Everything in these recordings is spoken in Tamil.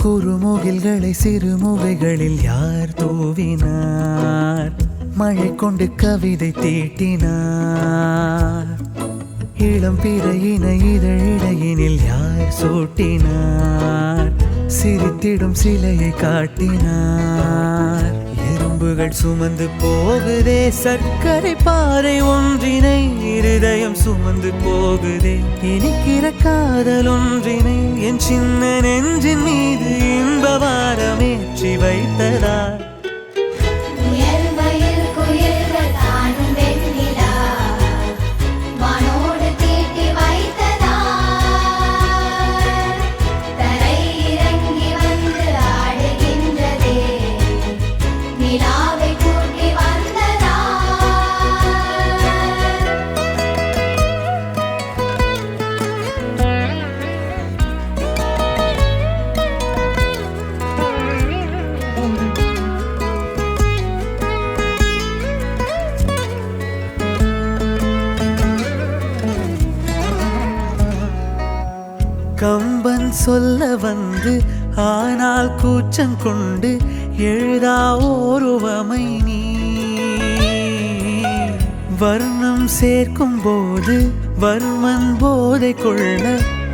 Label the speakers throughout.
Speaker 1: குறுமுகில்களை சிறுமுகைகளில் யார் தூவினார்? மழை கொண்டு கவிதை தீட்டினார். இளம் பிறையின இதழிடையினில் யார் சூட்டினார்? சிரித்திடும் சிலையை காட்டினார். எறும்புகள் சுமந்து போகுதே சர்க்கரை பாறை ஒன்றினை, இருதயம் சுமந்து போகுதே இனிக்கிற காதல் ஒன்றினை. என் சின்ன நெஞ்சின் மீது இன்ப வாரமேற்றி வைத்ததார். கம்பன் சொல்ல வந்து ஆனால் கூச்சம் கொண்டு எழுதா ஓருவமை நீ. வர்ணம் சேர்க்கும் போது வர்மன் போதை கொள்ள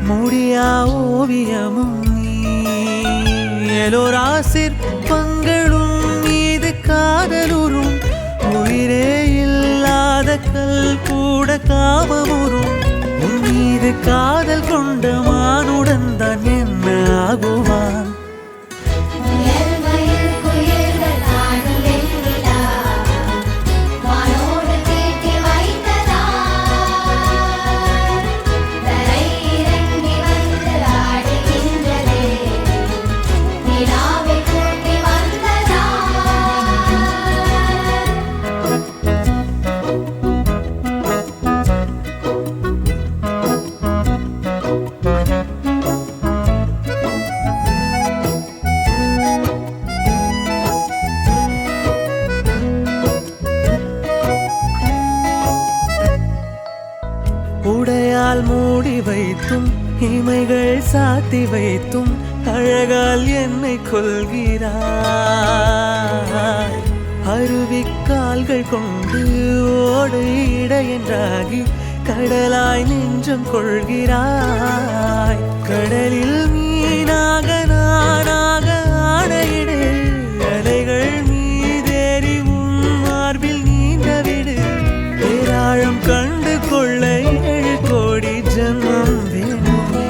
Speaker 1: முடியா ஓவியமும் நீ. எலோரா சிற்பங்களும் மீது காதலுறும், உயிரே இல்லாத கல் கூட காமமுறும். உன் மீது காதல் கொண்ட மானுடன் தான் என்ன ஆகுவான்? உடையால் மூடி வைத்தும் இமைகள் சாத்தி வைத்தும் அழகால் என்னை கொள்கிறாய். அருவிக்கால்கள் கொண்டு ஓடு இடையென்றாகி கடலாய் நெஞ்சம் கொள்கிறாய். கடலில் மீனாக நானாக ஆடையிடு, அலைகள் மீதேறி உன் மார்பில் நீண்டவிடு. பேராழம் கண்டு கொள்ள 7 கோடி ஜன்மம் வேணுமே.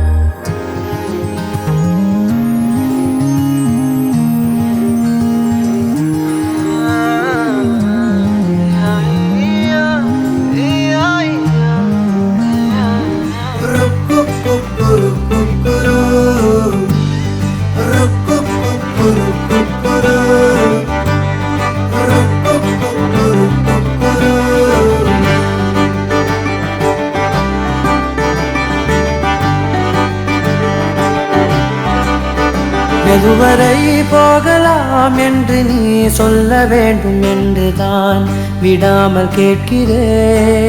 Speaker 2: எதுவரை போகலாம் என்று நீ சொல்ல வேண்டும் என்றுதான் விடாமல் கேட்கிறேன்.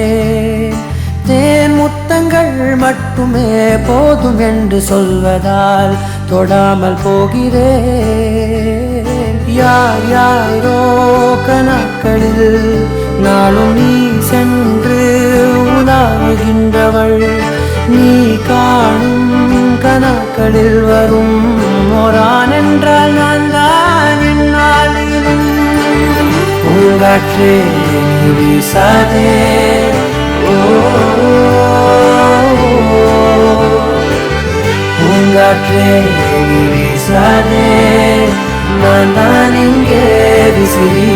Speaker 2: தேன் முத்தங்கள் மட்டுமே போதும் என்று சொல்வதால் தொடாமல் போகிறேன். யார் யாரோ கணக்களில் நாளும் நீ சென்று உலாவுகின்றவள். நீ காணும் கணக்களில் வரும் ஓரான் என்றால் நான் தான் என்னாலும் பூங்காற்றே நீ வீசாதே. பூங்காற்றே நீ வீசாதே, நான் தான் இங்கே விசிறி.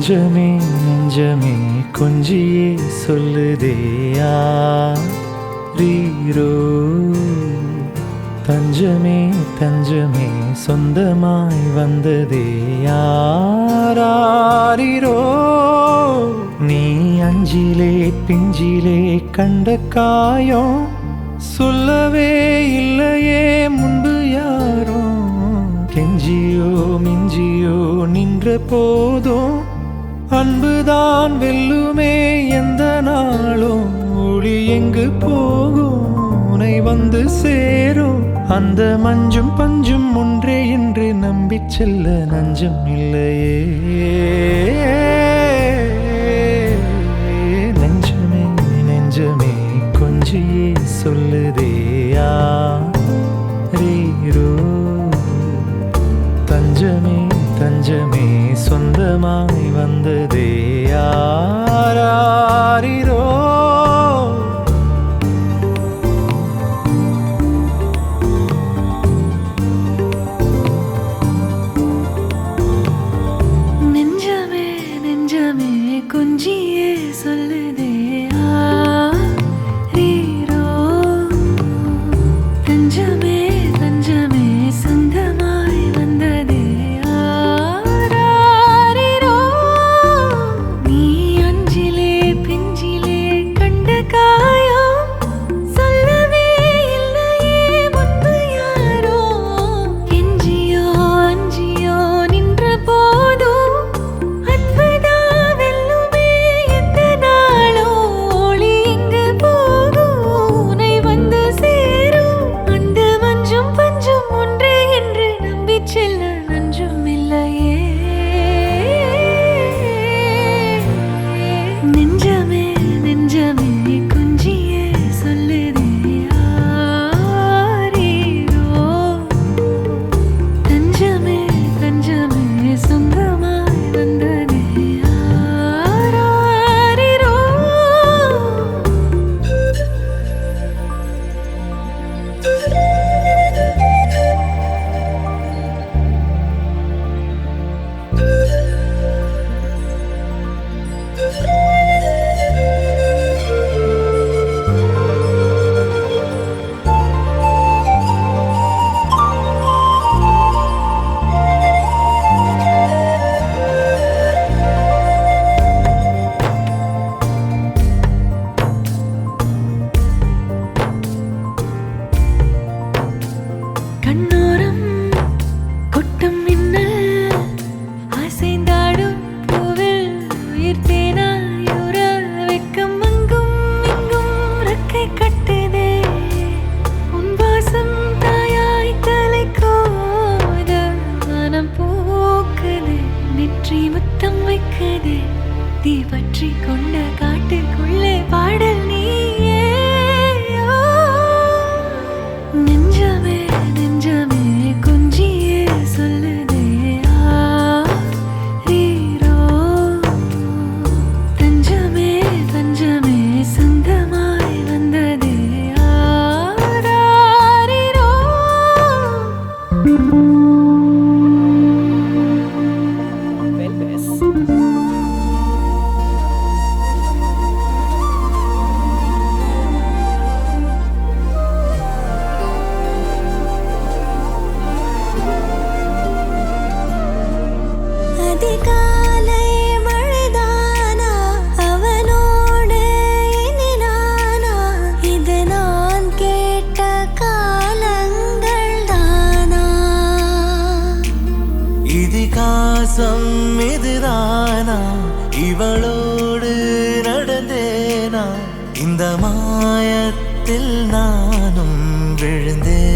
Speaker 2: நெஞ்சமே நெஞ்சமே கொஞ்சியே சொல்லுதே யாரீரோ தஞ்சமே தஞ்சமே சொந்தமாய் வந்ததே யாரீரோ நீ அஞ்சிலே பிஞ்சிலே கண்ட காயம் சொல்லவே இல்லையே முன்பு யாரோ கெஞ்சியோ மிஞ்சியோ நின்ற போதும் அன்புதான் வெல்லுமே எந்த நாளும் ஒளி எங்கு போகும் உனை வந்து சேரும் அந்த மஞ்சும் பஞ்சும் ஒன்றே என்று நம்பிச் செல்ல நஞ்சம் இல்லையே நெஞ்சமே நெஞ்சமே கொஞ்சியே சொல்லுதே யாரீரோ தஞ்சமே தஞ்சமே சொந்தமாய் வந்ததே யாரீரோ
Speaker 3: நெஞ்சமே நெஞ்சமே கொஞ்சியே சொல்லுதே யாரீரோ தஞ்சமே தஞ்சமே சொந்தமாய் வந்ததே யாரீரோ நீ அஞ்சிலே பிஞ்சிலே கண்ட காயம் சொல்லவே இல்லையே முன்பு யாரோ கெஞ்சியோ அஞ்சியோ நின்ற போதும் அன்புதா வெல்லுமே எந்த நாளோ ஒளி எங்கு போகும் உனை வந்து சேரும் அந்த மஞ்சும் பஞ்சும் ஒன்றே என்று நம்பிச் செல்ல நஞ்சும் இல்லையே நெஞ்சமே நெஞ்சமே கொஞ்சியே சொல்லுதே யாரீரோ தஞ்சமே தஞ்சமே சொந்தமாய் வந்ததே யாரீரோ கண்ணோரம் கொட்டும் மின்னல் அசைந்தாடும் பூவில் உயிர்த்தேனாயுற வெக்கம் அங்கும் இங்கும் ரெக்கை கட்டுதே உன் வாசம் தாயாய் தலை கோத மனம் பூக்குதே நெற்றி முத்தம் வைக்குதே தீ பற்றி கொண்ட காட்டுக்குள்ளே பாடல் நீயே நெஞ்சமே நெஞ்சமே கொஞ்சியே சொல்லுதே யாரீரோ தஞ்சமே தஞ்சமே சொந்தமாய் வந்ததே யாரீரோ அதிகாலை மழைதானா அவனோடு இனி நானா இது நான் கேட்ட காலங்கள் தானா
Speaker 1: இதிகாசம் இதுதானா இவளோடு நடந்தேனா இந்த மாயத்தில் நானும் விழுந்தேன்